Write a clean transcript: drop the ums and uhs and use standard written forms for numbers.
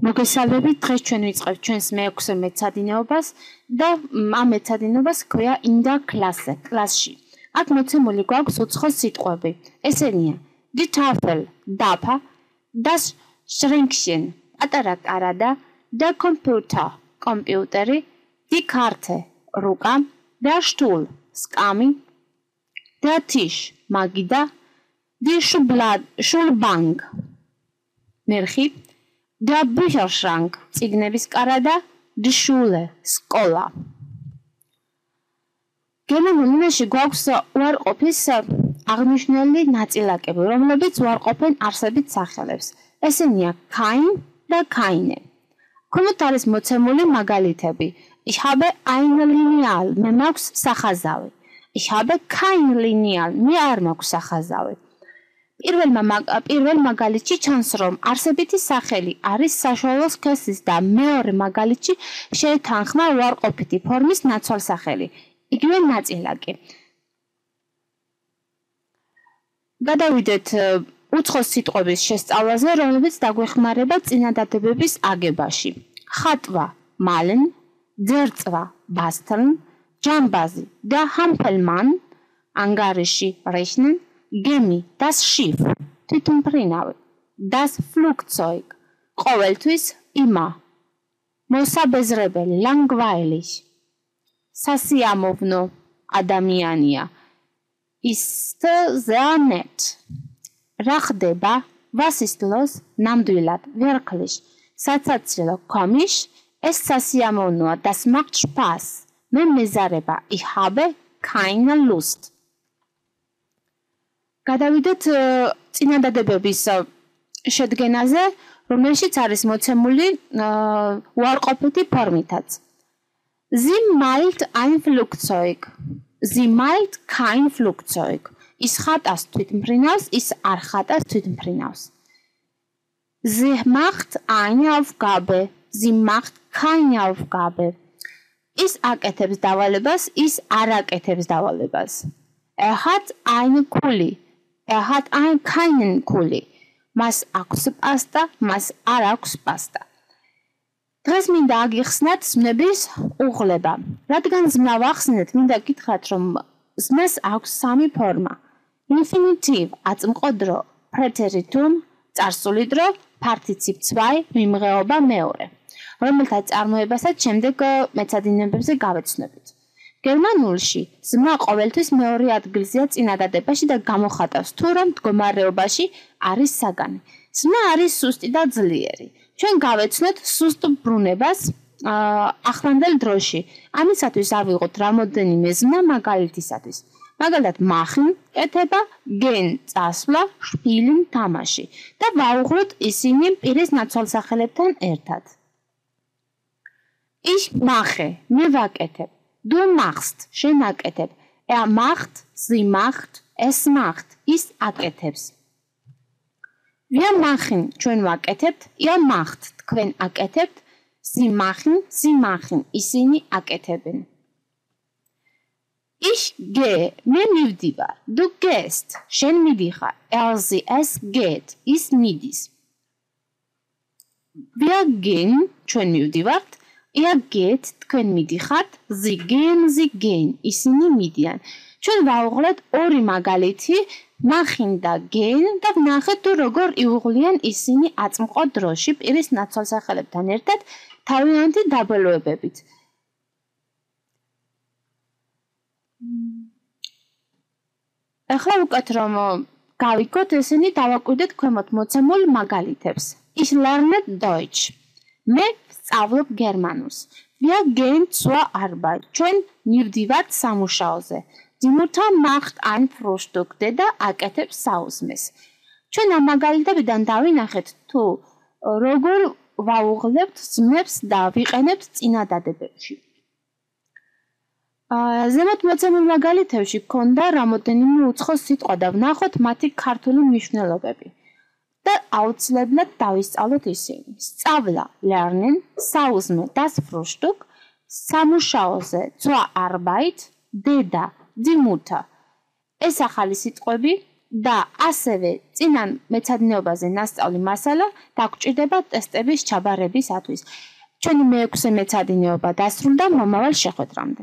მოგესალმებით, დღეს ჩვენ ვიწყებთ ჩვენს მე-6 მეცადინეობას და ამ მეცადინეობას ქვია ინდა კლასში. აქ მოცემული გვაქვს უცხო სიტყვები. ესენია: die Tafel, დაფა, das Schränkchen, პატარა კარადა, der Computer, კომპიუტერი, die Karte, რუკა, der Stuhl, სკამი, der Tisch, მაგიდა, die Schulbank, მერხი, der Bücherschrank, წიგნების კარადა, die Schule, სკოლა. გერმანულ ენაში გვაქვს უარყოფის აღნიშნული ნაწილაკები, რომლებიც უარყოფენ არსებით სახელებს. ესენია kein და keine. ქვემოთ არის მოცემული მაგალითები. Ich habe ein Lineal, მე მაქვს სახაზავი. Ich habe kein Lineal, მე არ მაქვს სახაზავი. პირველ მაგალითში ჩანს, რომ არსებითი სახელი არის საშუალო სქესის და მეორე მაგალითში შეეთანხმა უარყოფითი ფორმის ნაცვალსახელი. იგივე ნაწილაკი. გადავიდეთ უცხო სიტყვების შესწავლაზე, რომლებიც დაგვეხმარება წინადადებების აგებაში. ხატვა, malen, ძერწვა, basteln, ჯამბაზი და Hampelmann, ანგარიში, rechnen, Gemi, das Schiff, თვითმფრინავი, das Flugzeug, ყოველთვის იმა, მოსაბეზრებელი, langweilig, სასიამოვნო ადამიანია, ist sehr nett, რა ხდება, was ist los, ნამდვილად, wirklich, საცაცილო, komisch, ეს სასიამოვნოა, das macht Spaß, მე მეზარება, ich habe keine Lust. გადავიდეთ წინადადებების შედგენაზე, რომელშიც არის მოცემული უარყოფითი ფორმითაც. Sie malt ein Flugzeug. Sie malt kein Flugzeug. ის ხატავს თვითმფრინავს, ის არ ხატავს თვითმფრინავს. Sie macht eine Aufgabe. Sie macht keine Aufgabe. ის აკეთებს დავალებას, ის არ აკეთებს დავალებას. hat eine Kuli. hat keinen Kuli. მას აქვს პასტა, მას არ აქვს პასტა. დღეს მინდა აგიხსნათ ზმნების უღლება. რადგან ზმნა ვახსნეთ, მინდა გითხრათ, რომ ზმნას აქვს სამი ფორმა. Infinitiv, აწმყო Präteritum, წარსული დრო, Partizip 2, მიმღეობა მეორე, რომელთა წარმოებასაც შემდეგ მეცადინებებზე გავეცნებით. გერმანულში ზმნა ყოველთვის მეორე ადგილზეა წინადადებაში და გამოხატავს თუ რომ მდგომარეობაში არის საგანი. ზმნა არის სუსტი და ძლიერი. ჩვენ გავეცნოთ სუსტ ბრუნებას ახლანდელ დროში. ამისათვის ავიღოთ რამოდენიმე ზმნა მაგალითისათვის. მაგალითად machen კეთება, gehen წასვლა, spielen თამაში და ვაუღლოთ ისინი პირის ნაცვალსახელებთან ერთად. Ich mache, მე ვაკეთებ. Du machst, შენ აკეთებ. Er macht, sie macht, es macht, ის აკეთებს. Wir machen, ჩვენ ვაკეთებთ, ihr macht, თქვენ აკეთებთ, sie machen, ისინი აკეთებენ. Ich gehe, მე მივდივარ, du gehst, შენ მიდიხარ, sie, es geht, ის მიდის. Wir gehen, ჩვენ მივდივართ, ihr geht, თქვენ მიდიხართ, sie gehen, ისინი მიდიან. ჩვენ ვაუღლეთ ორი მაგალითი, machen და gehen და ვნახეთ თუ როგორ იუღლიან ისინი აწმყო დროში პირის ნაცვალსახელებთან ერთად თავიანთი დაბოლოებებით. ახლა უკეთ რომ გავიგოთ, ესენი დავაკვირდეთ ქვემოთ მოცემულ მაგალითებს. Ich lerne Deutsch. მე სწავლობ გერმანულს. Wir gehen zur Arbeit. ჩვენ მივდივართ სამუშაოზე. Die Mutter macht ein Frühstück. დედა აკეთებს საუზმეს. ჩვენ ამ მაგალითებიდან დავინახეთ თუ როგორ ვაუღლებთ ზმნებს და ვიყენებთ წინადადებებში. ზემოთ მოცემულ მაგალითებში გქონდა რამოდენიმე უცხო სიტყვა და ვნახოთ მათი ქართული მნიშვნელობები. და აუცილებლად დავისწავლოთ ისინი. სწავლა, lernen, საუზმე, das Frühstück, სამუშაოზე, zur Arbeit, დედა, die Mutter. ეს ახალი სიტყვები და ასევე წინა მეცადინეობაზე ნასწავლი მასალა დაგჭირდება ტესტების ჩაბარებისათვის. ჩვენი მე-6 მეცადინეობა დასრულდა მომავალ შეხვედრამდე.